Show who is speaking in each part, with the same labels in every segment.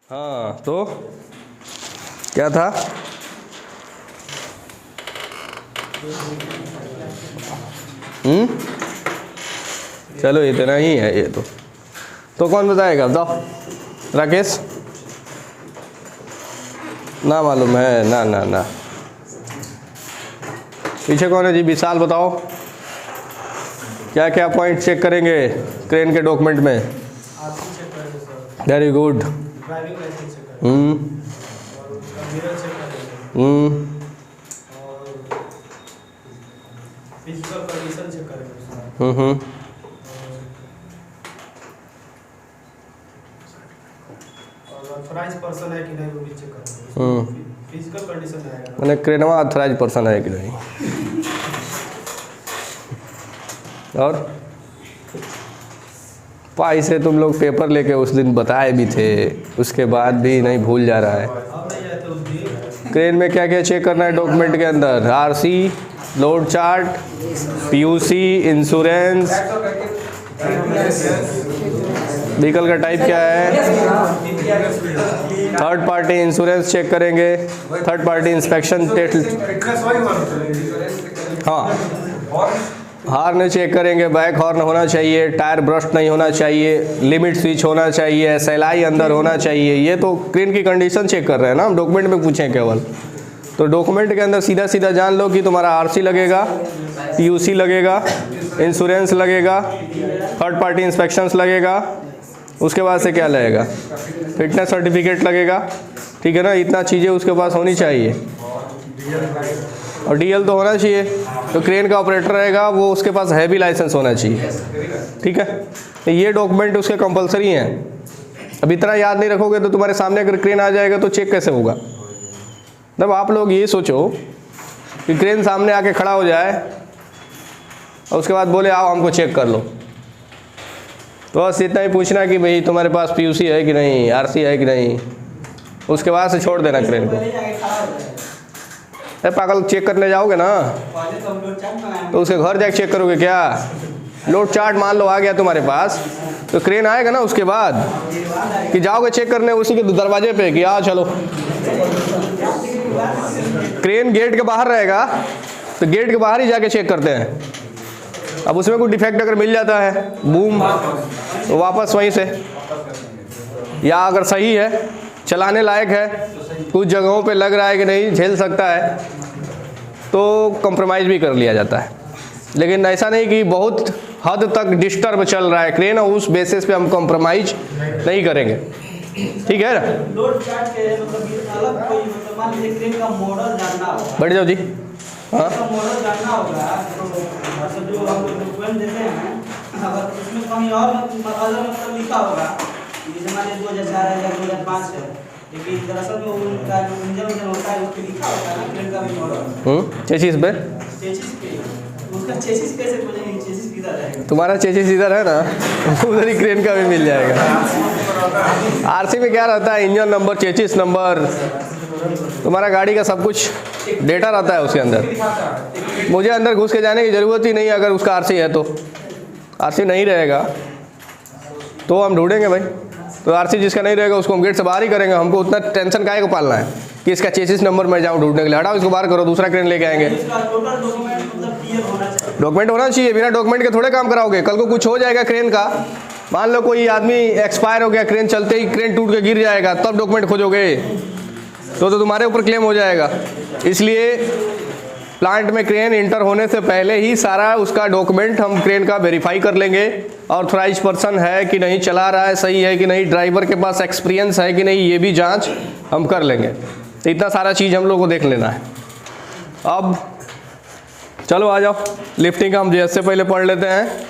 Speaker 1: हाँ तो क्या था? चलो इतना ही है ये तो कौन बताएगा बताओ? राकेश? ना मालूम है? ना ना ना। पीछे कौन है जी? विशाल बताओ, क्या क्या पॉइंट चेक करेंगे क्रेन के डॉक्यूमेंट में? Very good.
Speaker 2: पर्सन है कि नहीं वो भी चेक करेंगे। फिजिकल कंडीशन आएगा,
Speaker 1: मैंने क्रेनवा ऑथराइज पर्सन है कि नहीं। और पाई से तुम लोग पेपर लेके उस दिन बताए भी थे, उसके बाद भी नहीं भूल जा रहा है। क्रेन में क्या क्या चेक करना है डॉक्यूमेंट के अंदर? RC, load chart, PUC, insurance, vehicle का टाइप क्या है, थर्ड पार्टी इंश्योरेंस चेक करेंगे, थर्ड पार्टी इंस्पेक्शन टेस्ट, हाँ हॉर्न चेक करेंगे, बैक हॉर्न होना चाहिए, टायर ब्रस्ट नहीं होना चाहिए, लिमिट स्विच होना चाहिए, SLI अंदर होना चाहिए। ये तो क्रेन की कंडीशन चेक कर रहे हैं ना हम, डॉक्यूमेंट में पूछें केवल। तो डॉक्यूमेंट के अंदर सीधा सीधा जान लो कि तुम्हारा आरसी लगेगा, पीयूसी लगेगा, इंश्योरेंस लगेगा, थर्ड पार्टी इंस्पेक्शंस लगेगा, उसके बाद से क्या लगेगा? फिटनेस सर्टिफिकेट लगेगा, ठीक है ना? इतना चीज़ें उसके पास होनी चाहिए, और DL तो होना चाहिए। तो क्रेन का ऑपरेटर रहेगा वो, उसके पास हैवी लाइसेंस होना चाहिए, ठीक है? तो ये डॉक्यूमेंट उसके कंपलसरी हैं। अब इतना याद नहीं रखोगे तो तुम्हारे सामने अगर क्रेन आ जाएगा तो चेक कैसे होगा? तब आप लोग ये सोचो कि क्रेन सामने आके खड़ा हो जाए और उसके बाद बोले आओ हमको चेक कर लो, तो बस इतना ही पूछना कि भाई तुम्हारे पास PUC है कि नहीं, RC है कि नहीं, उसके बाद से छोड़ देना क्रेन को। अरे पागल, चेक करने जाओगे ना तो उसके घर जाके चेक करोगे क्या? लोड चार्ट मान लो आ गया तुम्हारे पास, तो क्रेन आएगा ना उसके बाद कि जाओगे चेक करने उसी के दरवाजे पे कि आ चलो। क्रेन गेट के बाहर रहेगा तो गेट के बाहर ही जाके चेक करते हैं। अब उसमें कोई डिफेक्ट अगर मिल जाता है बूम, तो वापस वहीं से, या अगर सही है, चलाने लायक है, कुछ जगहों पे लग रहा है कि नहीं झेल सकता है, तो कंप्रोमाइज़ भी कर लिया जाता है। लेकिन ऐसा नहीं कि बहुत हद तक डिस्टर्ब चल रहा है क्रेन और उस बेसिस पे हम कंप्रोमाइज नहीं करेंगे, ठीक है ना?
Speaker 2: लोड चार्ट के मतलब अलग कोई मतलब मान लीजिए क्रेन का मॉडल जानना होगा।
Speaker 1: बैठ जाओ जी। हाँ,
Speaker 2: तो मॉडल जानना होगा तो मतलब जो हम लोग डॉक्यूमेंट देते हैं, अगर उसमें कहीं और मतलब लिखा होगा जैसे मान लीजिए 2004 है या 2005 है, लेकिन दरअसल में उनका जो इंजन होता है उस पर लिखा होता है ना क्रेन का भी मॉडल
Speaker 1: चेसिस पे,
Speaker 2: उसका चेसिस कैसे खोजेंगे? चेसिस किधर रहेगा?
Speaker 1: तुम्हारा चेसिस इधर है ना, उधर ही क्रेन का भी मिल जाएगा। RC में क्या रहता है? इंजन नंबर, चेसिस नंबर, तुम्हारा गाड़ी का सब कुछ डेटा रहता है उसके अंदर। मुझे अंदर घुस के जाने की ज़रूरत ही नहीं है अगर उसका RC है तो। RC नहीं रहेगा तो हम ढूंढेंगे भाई, तो RC जिसका नहीं रहेगा उसको हम गेट से बाहर ही करेंगे। हमको उतना टेंशन काहे को पालना है कि इसका चेसिस नंबर मैं जाऊँ ढूंढने के लिए? हटाओ इसको बाहर करो, दूसरा क्रेन लेके आएंगे। डॉक्यूमेंट होना चाहिए, बिना डॉक्यूमेंट के थोड़े काम कराओगे। कल को कुछ हो जाएगा क्रेन का, मान लो कोई आदमी एक्सपायर हो गया, क्रेन चलते ही क्रेन टूट के गिर जाएगा, तब डॉक्यूमेंट खोजोगे तो तुम्हारे ऊपर क्लेम हो जाएगा। इसलिए प्लांट में क्रेन इंटर होने से पहले ही सारा उसका डॉक्यूमेंट हम क्रेन का वेरीफाई कर लेंगे। ऑथराइज पर्सन है कि नहीं, चला रहा है सही है कि नहीं, ड्राइवर के पास एक्सपीरियंस है कि नहीं, ये भी जांच हम कर लेंगे। तो इतना सारा चीज़ हम लोग को देख लेना है। अब चलो आ जाओ, लिफ्टिंग का हम जैसे पहले पढ़ लेते हैं,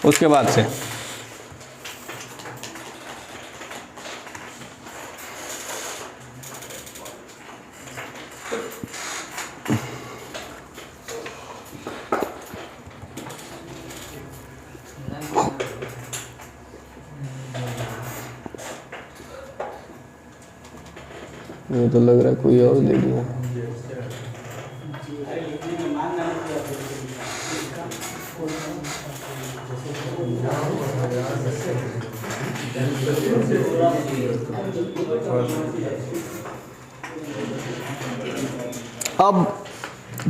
Speaker 1: उसके बाद से ये तो लग रहा है कोई और दे दिया। अब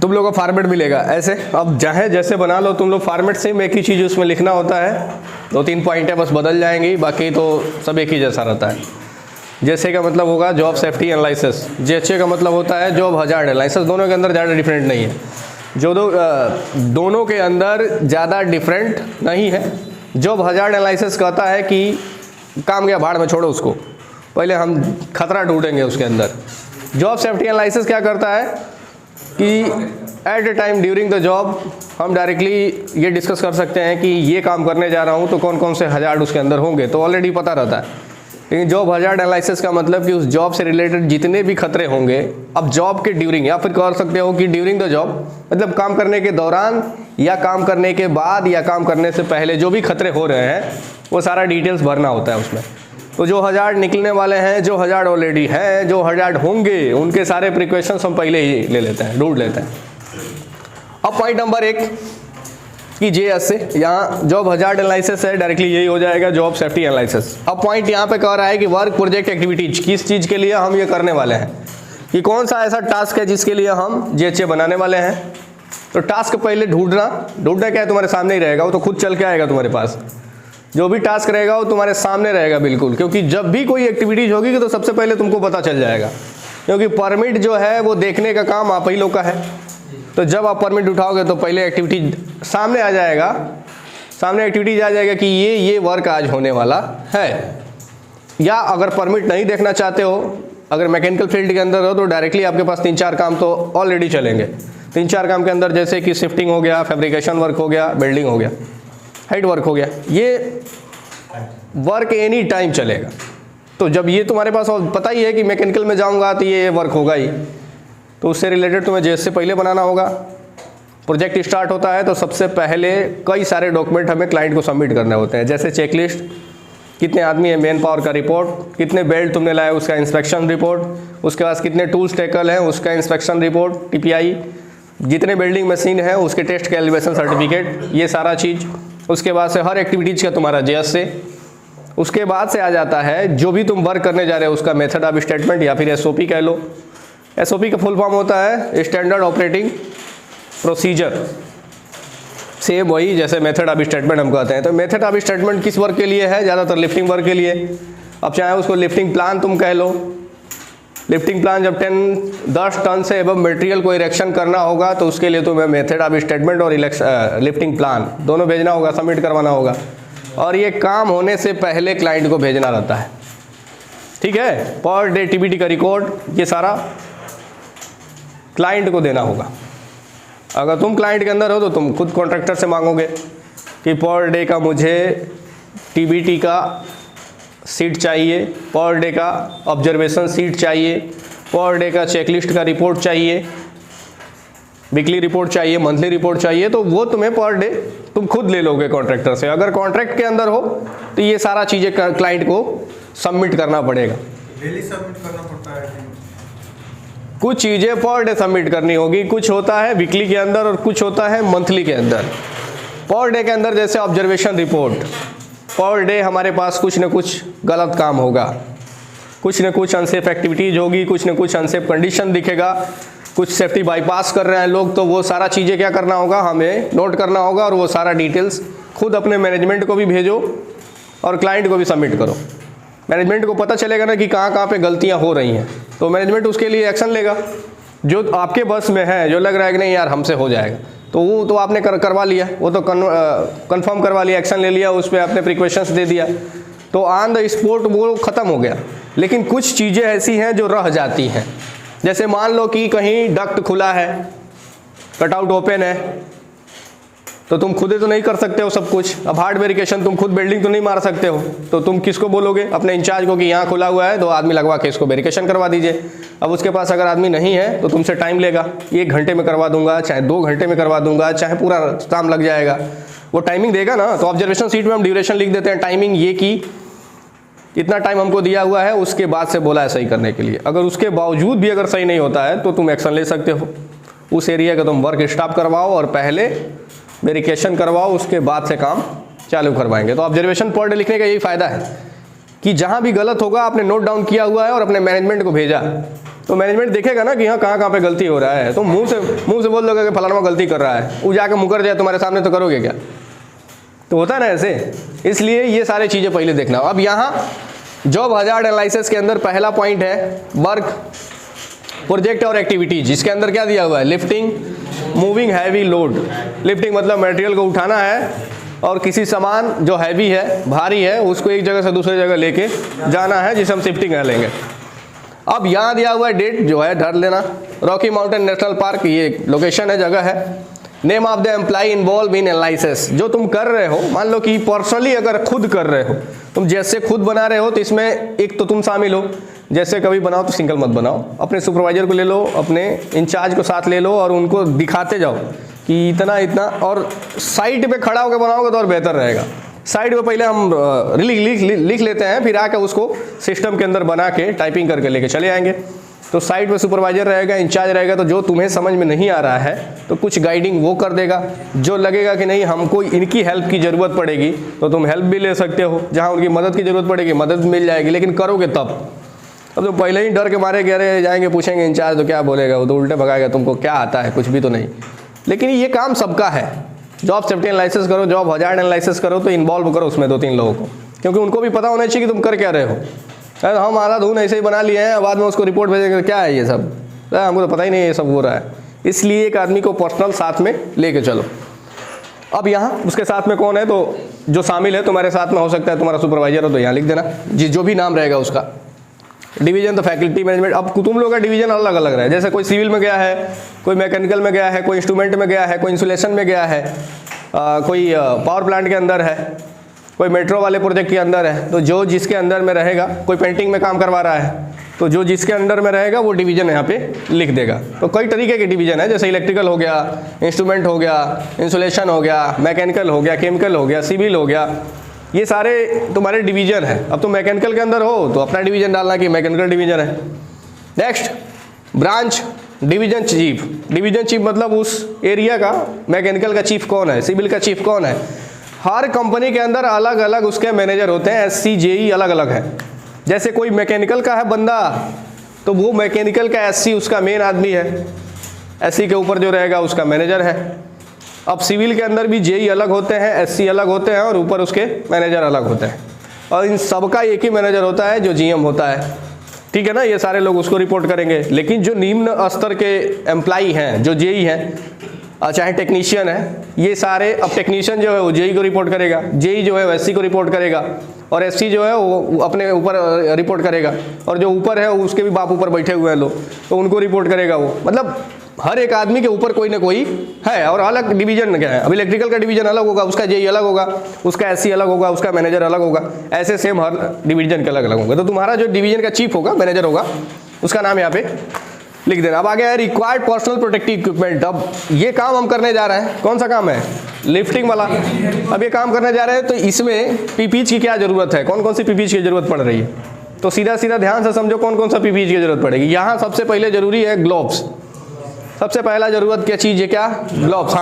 Speaker 1: तुम लोगों को फॉर्मेट मिलेगा ऐसे, अब चाहे जैसे बना लो तुम लोग फॉर्मेट, सेम एक ही चीज़ उसमें लिखना होता है, 2-3 पॉइंट है बस बदल जाएंगी, बाकी तो सब एक ही जैसा रहता है। जैसे का मतलब होगा जॉब सेफ्टी एनालिसिस, जेएचए का मतलब होता है जॉब हजार्ड एनालिसिस, दोनों के अंदर ज़्यादा डिफरेंट नहीं है, दोनों के अंदर ज़्यादा डिफरेंट नहीं है। जॉब हजार्ड एनालिसिस कहता है कि काम गया भाड़ में, छोड़ो उसको, पहले हम खतरा ढूंढेंगे उसके अंदर। जॉब सेफ्टी एनालिसिस क्या करता है कि at a time during the job हम डायरेक्टली ये डिस्कस कर सकते हैं कि ये काम करने जा रहा हूँ तो कौन कौन से हजार्ड उसके अंदर होंगे, तो ऑलरेडी पता रहता है। लेकिन जॉब हजार्ड एनालिसिस का मतलब कि उस जॉब से रिलेटेड जितने भी खतरे होंगे, अब जॉब के ड्यूरिंग, या फिर कह सकते हो कि ड्यूरिंग द जॉब, मतलब काम करने के दौरान या काम करने के बाद या काम करने से पहले जो भी खतरे हो रहे हैं वो सारा डिटेल्स भरना होता है उसमें। तो जो हजार्ड निकलने वाले हैं, जो हजार्ड ऑलरेडी हैं, जो हजार्ड होंगे, उनके सारे प्रिकॉशंस हम पहले ही ले लेते हैं, ढूंढ लेते हैं। अब पॉइंट नंबर 1 कि जेएस से यहाँ जॉब हजार्ड एनालिसिस है, डायरेक्टली यही हो जाएगा जॉब सेफ्टी एनालिसिस। अब पॉइंट यहाँ पे कह रहा है कि वर्क प्रोजेक्ट एक्टिविटीज, किस चीज़ के लिए हम ये करने वाले हैं, कि कौन सा ऐसा टास्क है जिसके लिए हम जेएचए बनाने वाले हैं। तो टास्क पहले ढूंढना क्या है, तुम्हारे सामने ही रहेगा, वो तो खुद चल के आएगा तुम्हारे पास। जो भी टास्क रहेगा वो तुम्हारे सामने रहेगा बिल्कुल, क्योंकि जब भी कोई एक्टिविटीज होगी तो सबसे पहले तुमको पता चल जाएगा, क्योंकि परमिट जो है वो देखने का काम आप ही लोग का है। तो जब आप परमिट उठाओगे तो पहले एक्टिविटी सामने आ जाएगा, सामने एक्टिविटीज आ जाएगा कि ये वर्क आज होने वाला है। या अगर परमिट नहीं देखना चाहते हो, अगर मैकेनिकल फील्ड के अंदर हो, तो डायरेक्टली आपके पास 3-4 काम तो ऑलरेडी चलेंगे। 3-4 काम के अंदर जैसे कि शिफ्टिंग हो गया, फैब्रिकेशन वर्क हो गया, बिल्डिंग हो गया, हाइट वर्क हो गया, ये वर्क एनी टाइम चलेगा। तो जब ये तुम्हारे पास पता ही है कि मैकेनिकल में जाऊंगा तो ये वर्क होगा ही, तो उससे रिलेटेड तुम्हें जेएस से पहले बनाना होगा। प्रोजेक्ट स्टार्ट होता है तो सबसे पहले कई सारे डॉक्यूमेंट हमें क्लाइंट को सबमिट करने होते हैं, जैसे चेकलिस्ट, कितने आदमी है, मैन पावर का रिपोर्ट, कितने बेल्ट तुमने लाया उसका इंस्पेक्शन रिपोर्ट, उसके बाद कितने टूल्स टेकल हैं उसका इंस्पेक्शन रिपोर्ट, टीपीआई, जितने बिल्डिंग मशीन है उसके टेस्ट कैलिब्रेशन सर्टिफिकेट, ये सारा चीज़। उसके बाद से हर एक्टिविटीज़ का तुम्हारा जेएस से। उसके बाद से आ जाता है जो भी तुम वर्क करने जा रहे हो उसका मेथड ऑफ स्टेटमेंट, या फिर एसओपी कह लो। एसओपी का फुल फॉर्म होता है स्टैंडर्ड ऑपरेटिंग प्रोसीजर, सेम वही जैसे मेथड ऑफ स्टेटमेंट हम कहते हैं। तो मेथड ऑफ स्टेटमेंट किस वर्क के लिए है, ज़्यादातर लिफ्टिंग वर्क के लिए। अब चाहे उसको लिफ्टिंग प्लान तुम कह लो, लिफ्टिंग प्लान जब 10 टन से एबव मटेरियल को इरेक्शन करना होगा तो उसके लिए तुम्हें मेथड ऑफ स्टेटमेंट और लिफ्टिंग प्लान दोनों भेजना होगा, सबमिट करवाना होगा, और ये काम होने से पहले क्लाइंट को भेजना रहता है। ठीक है, पर डे टीबीटी का रिकॉर्ड, ये सारा क्लाइंट को देना होगा। अगर तुम क्लाइंट के अंदर हो तो तुम खुद कॉन्ट्रैक्टर से मांगोगे कि पर डे का मुझे टीबीटी का सीट चाहिए, पर डे का ऑब्जर्वेशन सीट चाहिए, पर डे का चेकलिस्ट का रिपोर्ट चाहिए, वीकली रिपोर्ट चाहिए, मंथली रिपोर्ट चाहिए, तो वो तुम्हें पर डे तुम खुद ले लोगे कॉन्ट्रैक्टर से। अगर कॉन्ट्रैक्ट के अंदर हो तो ये सारा चीज़ें क्लाइंट को सबमिट करना पड़ेगा।
Speaker 3: डेली सबमिट करना पड़ता है,
Speaker 1: कुछ चीज़ें पर डे सबमिट करनी होगी, कुछ होता है वीकली के अंदर और कुछ होता है मंथली के अंदर। पर डे के अंदर जैसे ऑब्जर्वेशन रिपोर्ट, पर डे हमारे पास कुछ न कुछ गलत काम होगा, कुछ न कुछ अनसेफ एक्टिविटीज होगी, कुछ न कुछ अनसेफ कंडीशन दिखेगा, कुछ सेफ्टी बाईपास कर रहे हैं लोग, तो वो सारा चीज़ें क्या करना होगा, हमें नोट करना होगा, और वो सारा डिटेल्स खुद अपने मैनेजमेंट को भी भेजो और क्लाइंट को भी सबमिट करो। मैनेजमेंट को पता चलेगा ना कि कहाँ पे गलतियाँ हो रही हैं, तो मैनेजमेंट उसके लिए एक्शन लेगा। जो आपके बस में है, जो लग रहा है कि नहीं यार हमसे हो जाएगा, तो वो तो आपने करवा लिया, वो तो कंफर्म करवा लिया, एक्शन ले लिया, उस पर आपने प्रिकॉशंस दे दिया, तो ऑन द स्पॉट वो ख़त्म हो गया। लेकिन कुछ चीज़ें ऐसी हैं जो रह जाती हैं, जैसे मान लो कि कहीं डक्ट खुला है, कटआउट ओपन है, तो तुम खुद ही तो नहीं कर सकते हो सब कुछ। अब हार्ड वेरिफिकेशन तुम खुद बिल्डिंग तो नहीं मार सकते हो, तो तुम किसको बोलोगे, अपने इंचार्ज को कि यहाँ खुला हुआ है, 2 आदमी लगवा के इसको वेरिफिकेशन करवा दीजिए। अब उसके पास अगर आदमी नहीं है तो तुमसे टाइम लेगा, 1 घंटे में करवा दूंगा, चाहे 2 घंटे में करवा दूंगा, चाहे पूरा काम लग जाएगा, वो टाइमिंग देगा ना। तो ऑब्जर्वेशन सीट में हम ड्यूरेशन लिख देते हैं, टाइमिंग ये कि इतना टाइम हमको दिया हुआ है, उसके बाद से बोला है सही करने के लिए। अगर उसके बावजूद भी अगर सही नहीं होता है तो तुम एक्शन ले सकते हो, उस एरिया का तुम वर्क स्टॉप करवाओ और पहले वेरिफिकेशन करवाओ, उसके बाद से काम चालू करवाएंगे। तो ऑब्जर्वेशन पर डे लिखने का यही फ़ायदा है कि जहाँ भी गलत होगा आपने नोट डाउन किया हुआ है और अपने मैनेजमेंट को भेजा, तो मैनेजमेंट देखेगा ना कि हाँ कहाँ पे गलती हो रहा है। तो मुंह से बोल दोगे कि फलाना गलती कर रहा है, वो जाके मुकर जाए तुम्हारे सामने तो करोगे क्या? तो होता है ना ऐसे। इसलिए ये सारी चीज़ें पहले देखना। अब यहाँ जॉब हजार्ड एनालिसिस के अंदर पहला पॉइंट है वर्क प्रोजेक्ट और एक्टिविटीज, जिसके अंदर क्या दिया हुआ है, lifting, moving heavy load. Lifting मतलब मटेरियल को उठाना है और किसी सामान जो हैवी है, भारी है, उसको एक जगह से दूसरी जगह लेके जाना है, जिसे हम शिफ्टिंग कह लेंगे। अब यहाँ दिया हुआ है डेट जो है धर लेना, रॉकी माउंटेन नेशनल पार्क, ये लोकेशन है, जगह है। Name of the employ involve in analysis, जो तुम कर रहे हो, मान लो कि पर्सनली अगर खुद कर रहे हो, तुम जैसे खुद बना रहे हो तो इसमें एक तो तुम शामिल हो। जैसे कभी बनाओ तो सिंगल मत बनाओ, अपने सुपरवाइजर को ले लो, अपने इंचार्ज को साथ ले लो और उनको दिखाते जाओ कि इतना इतना, और साइट पे खड़ा होकर बनाओगे तो और बेहतर रहेगा। साइड पे पहले हम लिख लेते हैं, फिर आकर उसको सिस्टम के अंदर बना के टाइपिंग करके लेके चले आएंगे। तो साइड पे सुपरवाइजर रहेगा, इंचार्ज रहेगा, तो जो तुम्हें समझ में नहीं आ रहा है तो कुछ गाइडिंग वो कर देगा। जो लगेगा कि नहीं हमको इनकी हेल्प की ज़रूरत पड़ेगी तो तुम हेल्प भी ले सकते हो, जहाँ उनकी मदद की ज़रूरत पड़ेगी मदद मिल जाएगी, लेकिन करोगे तब। अब तो पहले ही डर के मारे कह रहे जाएंगे पूछेंगे इंचार्ज तो क्या बोलेगा, वो तो उल्टे भगाएगा, तुमको क्या आता है, कुछ भी तो नहीं। लेकिन ये काम सबका है। जॉब सेफ्टी एनालिसिस करो, जॉब हजार्ड एनालिसिस करो, तो इन्वॉल्व करो उसमें 2-3 लोगों को, क्योंकि उनको भी पता होना चाहिए कि तुम कर क्या रहे हो। हम आधा धुन ऐसे ही बना लिए हैं, बाद में उसको रिपोर्ट भेजेंगे क्या है ये सब, हमको तो पता ही नहीं ये सब हो रहा है। इसलिए एक आदमी को पर्सनल साथ में लेके चलो। अब यहाँ उसके साथ में कौन है, तो जो शामिल है तुम्हारे साथ में, हो सकता है तुम्हारा सुपरवाइजर हो तो यहाँ लिख देना जी, जो भी नाम रहेगा उसका। डिवीजन तो फैकल्टी मैनेजमेंट, अब तुम लोगों का डिवीजन अलग अलग रहा है। जैसे कोई सिविल में गया है, कोई मैकेनिकल में गया है, कोई इंस्ट्रूमेंट में गया है, कोई इंसुलेशन में गया है, कोई पावर प्लांट के अंदर है, कोई मेट्रो वाले प्रोजेक्ट के अंदर है। तो जो जिसके अंदर में रहेगा, कोई पेंटिंग में काम करवा रहा है तो जो जिसके अंडर में रहेगा वो डिवीजन यहाँ पे लिख देगा। तो कई तरीके के डिवीजन है, जैसे इलेक्ट्रिकल हो गया, इंस्ट्रूमेंट हो गया, इंसुलेशन हो गया, मैकेनिकल हो गया, केमिकल हो गया, सिविल हो गया, ये सारे तुम्हारे डिवीजन है। अब तुम मैकेनिकल के अंदर हो तो अपना डिवीजन डालना कि मैकेनिकल डिवीजन है। Next branch division chief. Division chief मतलब उस एरिया का, मैकेनिकल का चीफ कौन है, सिविल का चीफ कौन है। हर कंपनी के अंदर अलग अलग उसके मैनेजर होते हैं, SC JE अलग अलग है। जैसे कोई मैकेनिकल का है बंदा तो वो मैकेनिकल का SC उसका मेन आदमी है, SC के ऊपर जो रहेगा उसका मैनेजर है। अब सिविल के अंदर भी JE अलग होते हैं, SC अलग होते हैं और ऊपर उसके मैनेजर अलग होते हैं, और इन सबका एक ही मैनेजर होता है जो GM होता है। ठीक है ना, ये सारे लोग उसको रिपोर्ट करेंगे। लेकिन जो निम्न स्तर के एम्प्लॉई हैं, जो JE हैं, चाहे टेक्नीशियन है, ये सारे, अब टेक्नीशियन जो है वो JE को रिपोर्ट करेगा, JE जो है वो SC को रिपोर्ट करेगा, और SC जो है वो अपने ऊपर रिपोर्ट करेगा, और जो ऊपर है उसके भी बाप ऊपर बैठे हुए हैं लोग, तो उनको रिपोर्ट करेगा वो। मतलब हर एक आदमी के ऊपर कोई ना कोई है। और अलग डिवीजन क्या है, अब इलेक्ट्रिकल का डिवीजन अलग होगा, उसका JE अलग होगा, उसका SC अलग होगा, उसका मैनेजर अलग होगा। ऐसे सेम हर डिवीजन के अलग अलग होंगे। तो तुम्हारा जो डिवीजन का चीफ होगा, मैनेजर होगा, उसका नाम यहाँ पे लिख देना। अब आगे है रिक्वायर्ड पर्सनल प्रोटेक्टिव इक्विपमेंट। अब ये काम हम करने जा रहे हैं, कौन सा काम है, लिफ्टिंग वाला। अब ये काम करने जा रहे हैं तो इसमें PPE की क्या जरूरत है, कौन कौन सी PPE की जरूरत पड़ रही है। तो सीधा सीधा ध्यान से समझो कौन कौन सा PPE की जरूरत पड़ेगी। यहाँ सबसे पहले जरूरी है ग्लोव्स। सबसे पहला जरूरत क्या चीज़ है, क्या, ग्लोव्स।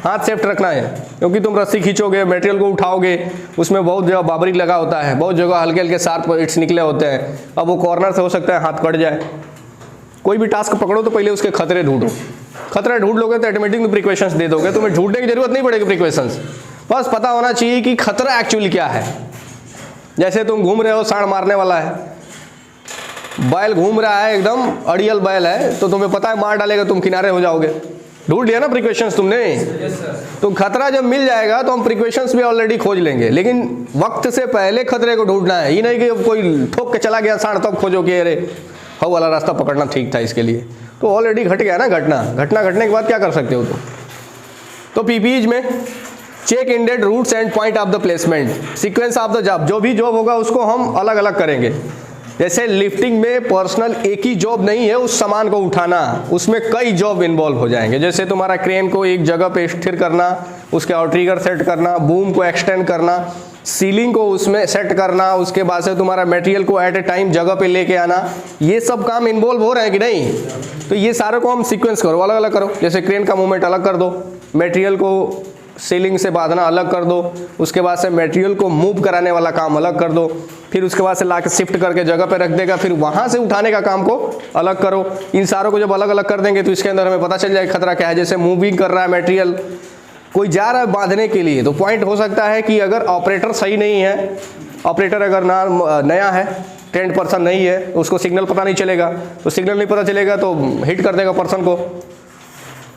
Speaker 1: हाथ सेफ्ट रखना है, क्योंकि तुम रस्सी खींचोगे, मटेरियल को उठाओगे, उसमें बहुत जगह बाबरिक लगा होता है, बहुत जगह हल्के हल्के शार्प इट्स निकले होते हैं। अब वो कॉर्नर से हो सकता है हाथ कट जाए। कोई भी टास्क पकड़ो तो पहले उसके खतरे ढूंढो। खतरा ढूंढ लोगे तो ऑटोमेटिक में प्रिकॉशंस दे दोगे, तुम्हें ढूंढने की जरूरत नहीं पड़ेगी प्रिकॉशंस, बस पता होना चाहिए कि खतरा एक्चुअली क्या है। जैसे तुम घूम रहे हो, सांड मारने वाला है, बैल घूम रहा है, एकदम अड़ियल बैल है, तो तुम्हें पता है मार डालेगा, तुम किनारे हो जाओगे। ढूंढ लिया ना प्रिकॉशंस तुमने। तो खतरा जब मिल जाएगा तो हम प्रिकॉशंस भी ऑलरेडी खोज लेंगे, लेकिन वक्त से पहले खतरे को ढूंढना है। ये नहीं कि कोई ठोक के चला गया सांड तब खोजो कि अरे वो वाला रास्ता पकड़ना ठीक था इसके लिए, तो ऑलरेडी घट गया ना घटना घटने के बाद क्या कर सकते हो। तो PPEs में check intended routes and point of the placement, sequence of the job. जो भी जॉब होगा उसको हम अलग अलग करेंगे। जैसे लिफ्टिंग में पर्सनल एक ही जॉब नहीं है उस सामान को उठाना, उसमें कई जॉब इन्वॉल्व हो जाएंगे। जैसे तुम्हारा क्रेन को एक जगह पे स्थिर करना, उसके आउटरिगर सेट करना, बूम को एक्सटेंड करना, सीलिंग को उसमें सेट करना, उसके बाद से तुम्हारा मटेरियल को एट ए टाइम जगह पे लेके आना, ये सब काम इन्वॉल्व हो रहे हैं कि नहीं। तो ये सारे को हम सीक्वेंस करो, अलग अलग करो। जैसे क्रेन का मूवमेंट अलग कर दो, मटेरियल को सीलिंग से बांधना अलग कर दो, उसके बाद से मटेरियल को मूव कराने वाला काम अलग कर दो, फिर उसके बाद से ला के शिफ्ट करके जगह पे रख देगा, फिर वहाँ से उठाने का काम को अलग करो। इन सारों को जब अलग अलग कर देंगे तो इसके अंदर हमें पता चल जाएगा खतरा क्या है। जैसे मूविंग कर रहा है मटेरियल, कोई जा रहा है बांधने के लिए, तो पॉइंट हो सकता है कि अगर ऑपरेटर सही नहीं है, ऑपरेटर अगर नया है, ट्रेंड पर्सन नहीं है, उसको सिग्नल पता नहीं चलेगा, तो सिग्नल नहीं पता चलेगा तो हिट कर देगा पर्सन को,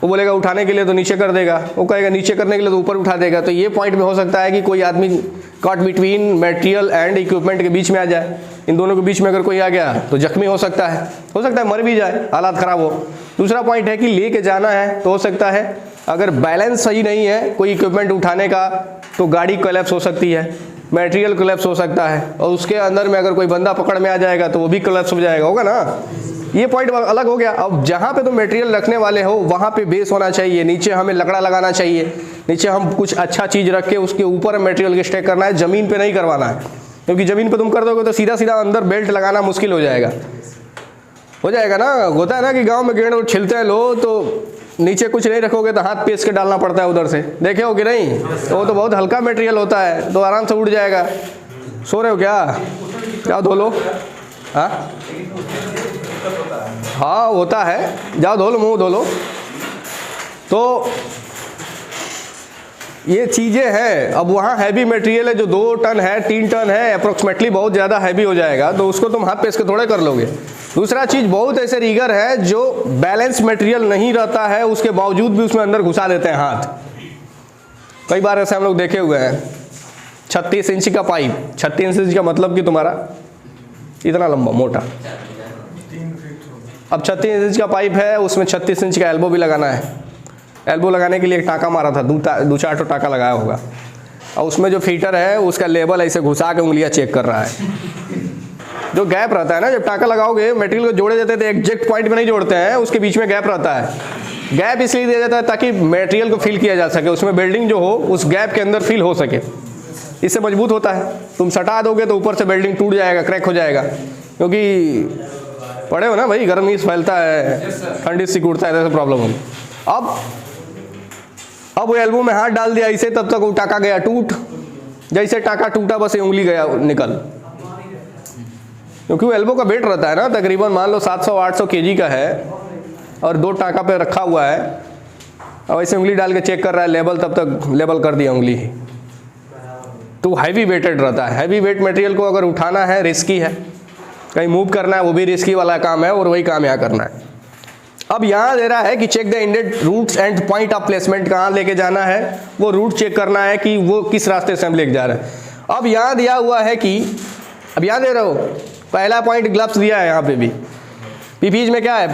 Speaker 1: वो बोलेगा उठाने के लिए तो नीचे कर देगा, वो कहेगा नीचे करने के लिए तो ऊपर उठा देगा। तो ये पॉइंट में हो सकता है कि कोई आदमी caught between material and equipment के बीच में आ जाए। इन दोनों के बीच में अगर कोई आ गया तो जख्मी हो सकता है मर भी जाए, हालात ख़राब हो। दूसरा पॉइंट है कि लेके जाना है तो हो सकता है अगर बैलेंस सही नहीं है कोई इक्विपमेंट उठाने का तो गाड़ी कोलैप्स हो सकती है, मटेरियल कोलैप्स हो सकता है, और उसके अंदर में अगर कोई बंदा पकड़ में आ जाएगा तो वो भी कोलैप्स हो जाएगा, होगा ना। ये पॉइंट अलग हो गया। अब जहाँ पे तुम मटेरियल रखने वाले हो वहाँ पे बेस होना चाहिए, नीचे हमें लकड़ा लगाना चाहिए, नीचे हम कुछ अच्छा चीज़ रख के उसके ऊपर मटेरियल के स्टैक करना है, ज़मीन पे नहीं करवाना है, क्योंकि ज़मीन पे तुम कर दोगे तो सीधा सीधा अंदर बेल्ट लगाना मुश्किल हो जाएगा ना। होता है ना कि गाँव में गेंद और छिलते हैं लोग, तो नीचे कुछ नहीं रखोगे तो हाथ पेस के डालना पड़ता है उधर से, देखे हो कि नहीं। तो वो तो बहुत हल्का मटेरियल होता है, तो आराम से उड़ जाएगा। सो रहे हो क्या धो लो। हाँ होता है, जाओ धो लो, मुंह धो लो। तो ये चीज़ें हैं। अब वहाँ हैवी मटेरियल है जो 2 टन है, 3 टन है, अप्रोक्सीमेटली बहुत ज़्यादा हैवी हो जाएगा, तो उसको तुम हाथ पेस के थोड़े कर लोगे। दूसरा चीज़, बहुत ऐसे रीगर है जो बैलेंस मटेरियल नहीं रहता है, उसके बावजूद भी उसमें अंदर घुसा देते हैं हाथ। कई बार ऐसे हम लोग देखे हुए हैं। 36 इंच का पाइप, 36 इंच का मतलब कि तुम्हारा इतना लंबा मोटा, अब 36 इंच का पाइप है, उसमें 36 इंच का एल्बो भी लगाना है। एल्बो लगाने के लिए एक टाँका मारा था, 2-4 तो टाँका लगाया होगा, और उसमें जो फीटर है उसका लेबल ऐसे घुसा के उंगलियां चेक कर रहा है। जो गैप रहता है ना, जब टाँका लगाओगे मटेरियल को जोड़े जाते थे, एग्जैक्ट पॉइंट में नहीं जोड़ते हैं, उसके बीच में गैप रहता है। गैप इसलिए दिया जाता है ताकि मटेरियल को फिल किया जा सके, उसमें बेल्डिंग जो हो उस गैप के अंदर फिल हो सके, इससे मजबूत होता है। तुम सटा दोगे तो ऊपर से बेल्डिंग टूट जाएगा, क्रैक हो जाएगा, क्योंकि पड़े हो ना भाई, गर्मी फैलता है, ठंडी सिकुड़ता है, ऐसे प्रॉब्लम होगी। अब वो एल्बो में हाथ डाल दिया इसे, तब तक वो टाका गया टूट। जैसे टाका टूटा बस उंगली गया निकल, क्योंकि वो एल्बो का वेट रहता है ना, तकरीबन मान लो 700-800 kg का है और 2 टाका पे रखा हुआ है, और ऐसे उंगली डाल के चेक कर रहा है लेवल, तब तक लेवल कर दिया उंगली ही। तो हैवी वेटेड रहता है। हैवी वेट मटेरियल को अगर उठाना है रिस्की है, कहीं मूव करना है वो भी रिस्की वाला काम है, और वही काम यहाँ करना है। अब यहाँ दे रहा है कि check the intended routes and point of placement, कहाँ लेके जाना है वो रूट चेक करना है कि वो किस रास्ते से हम लेके जा रहे हैं। अब यहाँ दिया हुआ है कि, अब यहाँ दे रहे हो, पहला पॉइंट ग्लव्स दिया है, यहाँ पे भी पीपीज में क्या है,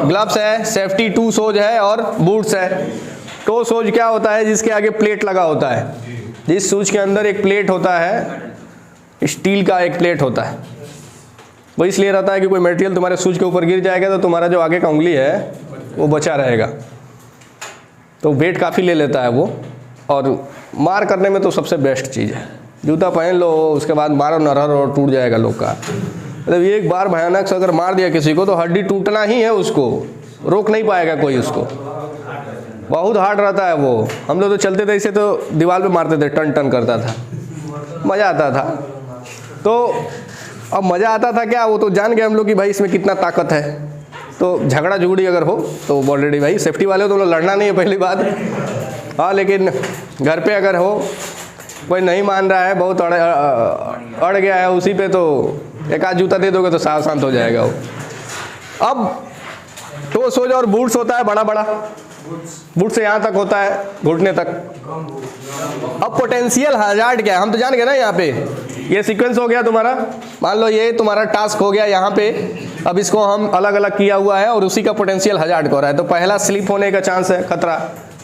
Speaker 1: ग्लव्स है, सेफ्टी 2 शूज है और बूट्स है। टो शूज क्या होता है, जिसके आगे प्लेट लगा होता है, जिस शूज के अंदर एक प्लेट होता है, स्टील का एक प्लेट होता है, वो इसलिए रहता है कि कोई मटेरियल तुम्हारे शूज के ऊपर गिर जाएगा तो तुम्हारा जो आगे का उंगली है वो बचा रहेगा। तो वेट काफ़ी ले लेता है वो, और मार करने में तो सबसे बेस्ट चीज़ है। जूता पहन लो, उसके बाद मारो नरहर और टूट जाएगा लोग का। मतलब एक बार भयानक से अगर मार दिया किसी को तो हड्डी टूटना ही है, उसको रोक नहीं पाएगा कोई, उसको बहुत हार्ड रहता है वो। हम लोग तो चलते थे इसे तो दीवार पे मारते थे, टन टन करता था, मज़ा आता था। तो अब मज़ा आता था क्या, वो तो जान गए हम लोग कि भाई इसमें कितना ताकत है। तो झगड़ा झुगड़ी अगर हो तो ऑलरेडी भाई सेफ्टी वाले हो तो लड़ना नहीं है पहली बात। हाँ, लेकिन घर पे अगर हो, कोई नहीं मान रहा है, बहुत अड़ गया है उसी पे, तो एक आध जूता दे दोगे तो शांत हो जाएगा वो। अब टो शूज और बूट्स होता है बड़ा बड़ा, बूट से यहाँ तक होता है, घुटने तक। अब पोटेंशियल हजार्ड क्या है, हम तो जान गए ना। यहाँ पे ये सीक्वेंस हो गया तुम्हारा, मान लो ये तुम्हारा टास्क हो गया यहाँ पे। अब इसको हम अलग अलग किया हुआ है और उसी का पोटेंशियल हजार्ड हो रहा है। तो पहला स्लिप होने का चांस है, खतरा,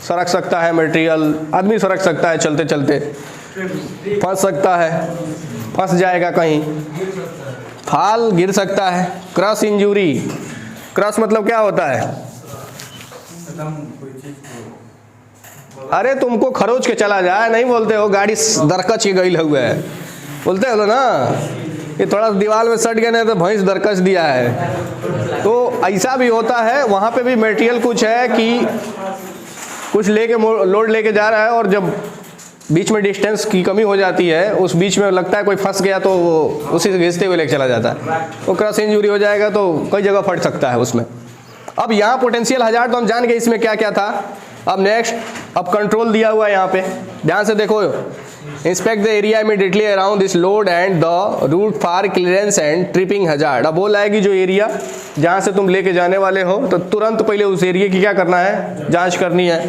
Speaker 1: सरक सकता है मटेरियल, आदमी सरक सकता है चलते चलते, फंस सकता है, फंस जाएगा कहीं, फाल गिर सकता है, क्रॉस इंजरी। क्रॉस मतलब क्या होता है, अरे तुमको खरोच के चला जाए, नहीं बोलते हो गाड़ी दरकच के गई हुआ है, बोलते हो ना, ये थोड़ा दीवार में सट गया नहीं तो भैंस दरकच दिया है। तो ऐसा भी होता है, वहाँ पे भी मटेरियल कुछ है कि कुछ लोड लेके जा रहा है और जब बीच में डिस्टेंस की कमी हो जाती है, उस बीच में लगता है कोई फंस गया तो वो उसी से घिसते हुए लेके चला जाता है, वो क्रॉस इंजरी हो जाएगा तो कई जगह फट सकता है उसमें। अब यहाँ पोटेंशियल हजार्ड तो हम जान गए इसमें क्या क्या था। अब नेक्स्ट, अब कंट्रोल दिया हुआ है यहाँ पे, ध्यान से देखो। Inspect the area immediately around this load and the route for clearance and tripping hazard. अब बोला है कि जो एरिया जहाँ से तुम लेके जाने वाले हो तो तुरंत पहले उस एरिया की क्या करना है, जांच करनी है,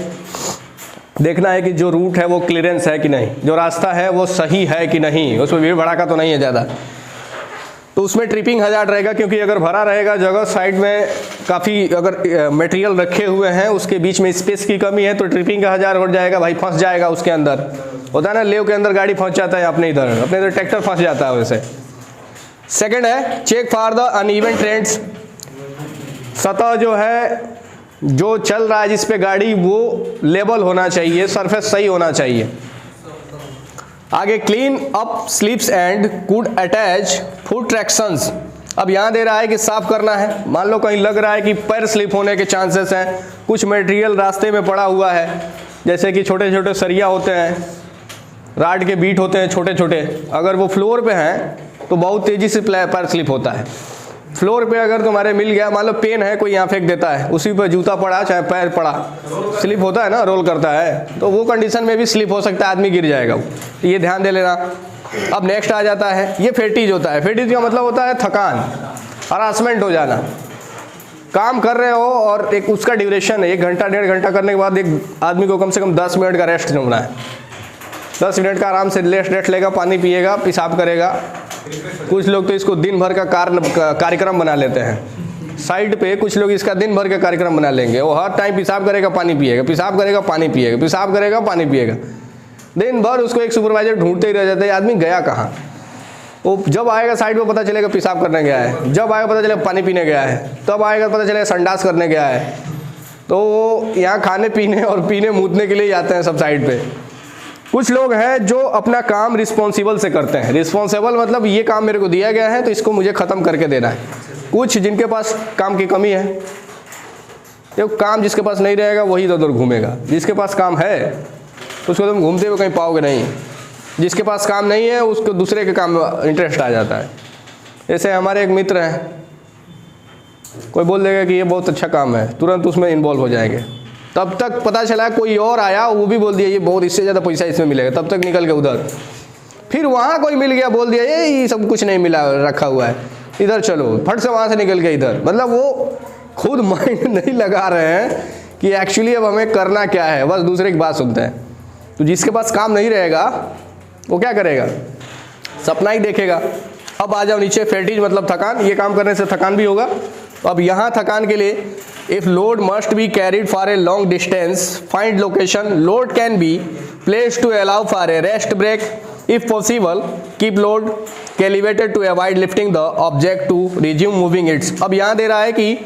Speaker 1: देखना है कि जो रूट है वो क्लियरेंस है कि नहीं, जो रास्ता है वो सही है कि नहीं, उसमें भीड़ भड़ाका तो नहीं है ज़्यादा। तो उसमें ट्रिपिंग हजार्ड रहेगा, क्योंकि अगर भरा रहेगा जगह, साइड में काफ़ी अगर मटेरियल रखे हुए हैं, उसके बीच में स्पेस की कमी है तो ट्रिपिंग का हजार्ड हो जाएगा भाई, फंस जाएगा उसके अंदर। होता है ना, लेव के अंदर गाड़ी फंस जाता है, अपने इधर ट्रैक्टर फंस जाता है वैसे। सेकंड है check for the uneven trends. सतह जो है, जो चल रहा है जिस पे गाड़ी, वो लेवल होना चाहिए, सरफेस सही होना चाहिए। आगे clean up slips and could attach foot tractions. अब यहाँ दे रहा है कि साफ करना है, मान लो कहीं लग रहा है कि पैर स्लिप होने के चांसेस हैं, कुछ मटेरियल रास्ते में पड़ा हुआ है, जैसे कि छोटे छोटे सरिया होते हैं, राड के बीट होते हैं छोटे छोटे, अगर वो फ्लोर पे हैं तो बहुत तेज़ी से पैर स्लिप होता है। फ्लोर पे अगर तुम्हारे मिल गया, मान लो पेन है, कोई यहाँ फेंक देता है, उसी पर जूता पड़ा चाहे पैर पड़ा, स्लिप होता है ना, रोल करता है, तो वो कंडीशन में भी स्लिप हो सकता है, आदमी गिर जाएगा वो, तो ये ध्यान दे लेना। अब नेक्स्ट आ जाता है, ये फेटीज होता है। फेटीज का मतलब होता है थकान, हरासमेंट हो जाना। काम कर रहे हो और एक उसका ड्यूरेशन है, 1 घंटा 1.5 घंटा करने के बाद एक आदमी को कम से कम 10 मिनट का रेस्ट होना है। 10 मिनट का आराम से रेस्ट लेगा, पानी पिएगा, पेशाब करेगा। कुछ लोग तो इसको दिन भर का कार्यक्रम बना लेते हैं साइड पे, कुछ लोग इसका दिन भर का कार्यक्रम बना लेंगे। वो हर टाइम पेशाब करेगा, पानी पिएगा, पेशाब करेगा, पानी पिएगा, पेशाब करेगा, पानी पिएगा, दिन भर उसको एक सुपरवाइजर ढूंढते ही रह जाता है, आदमी गया कहाँ। वो जब आएगा साइड में पता चलेगा पेशाब करने गया है, जब आएगा पता चलेगा पानी पीने गया है, तब आएगा पता चलेगा संडास करने गया है। तो वो यहाँ खाने पीने और पीने मूतने के लिए जाते हैं सब साइड पे। कुछ लोग हैं जो अपना काम रिस्पॉन्सिबल से करते हैं। रिस्पॉन्सिबल मतलब ये काम मेरे को दिया गया है तो इसको मुझे ख़त्म करके देना है। कुछ जिनके पास काम की कमी है, ये काम जिसके पास नहीं रहेगा वही इधर उधर घूमेगा। जिसके पास काम है उसको तुम घूमते हुए कहीं पाओगे नहीं, जिसके पास काम नहीं है उसको दूसरे के काम में इंटरेस्ट आ जाता है। जैसे हमारे एक मित्र हैं, कोई बोल देगा कि ये बहुत अच्छा काम है, तुरंत उसमें इन्वॉल्व हो जाएंगे। तब तक पता चला कोई और आया, वो भी बोल दिया ये बहुत, इससे ज़्यादा पैसा इसमें मिलेगा, तब तक निकल गए उधर। फिर वहाँ कोई मिल गया, बोल दिया ये सब कुछ नहीं मिला, रखा हुआ है, इधर चलो, फट से वहाँ से निकल गए इधर। मतलब वो खुद माइंड नहीं लगा रहे हैं कि एक्चुअली अब हमें करना क्या है, बस दूसरे की बात सुनते हैं। तो जिसके पास काम नहीं रहेगा वो क्या करेगा, सपना ही देखेगा। अब आ जाओ नीचे, फेटिज मतलब थकान, ये काम करने से थकान भी होगा। अब यहाँ थकान के लिए, if load must be carried for a long distance, find location, load can be place to allow for a rest break, if possible keep load elevated to avoid lifting the object to resume moving its. अब यहाँ दे रहा है कि,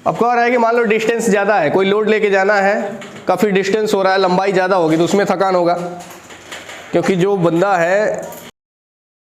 Speaker 1: अब कह रहा है कि मान लो डिस्टेंस ज़्यादा है, कोई लोड लेके जाना है, काफ़ी डिस्टेंस हो रहा है, लंबाई ज़्यादा होगी तो उसमें थकान होगा, क्योंकि जो बंदा है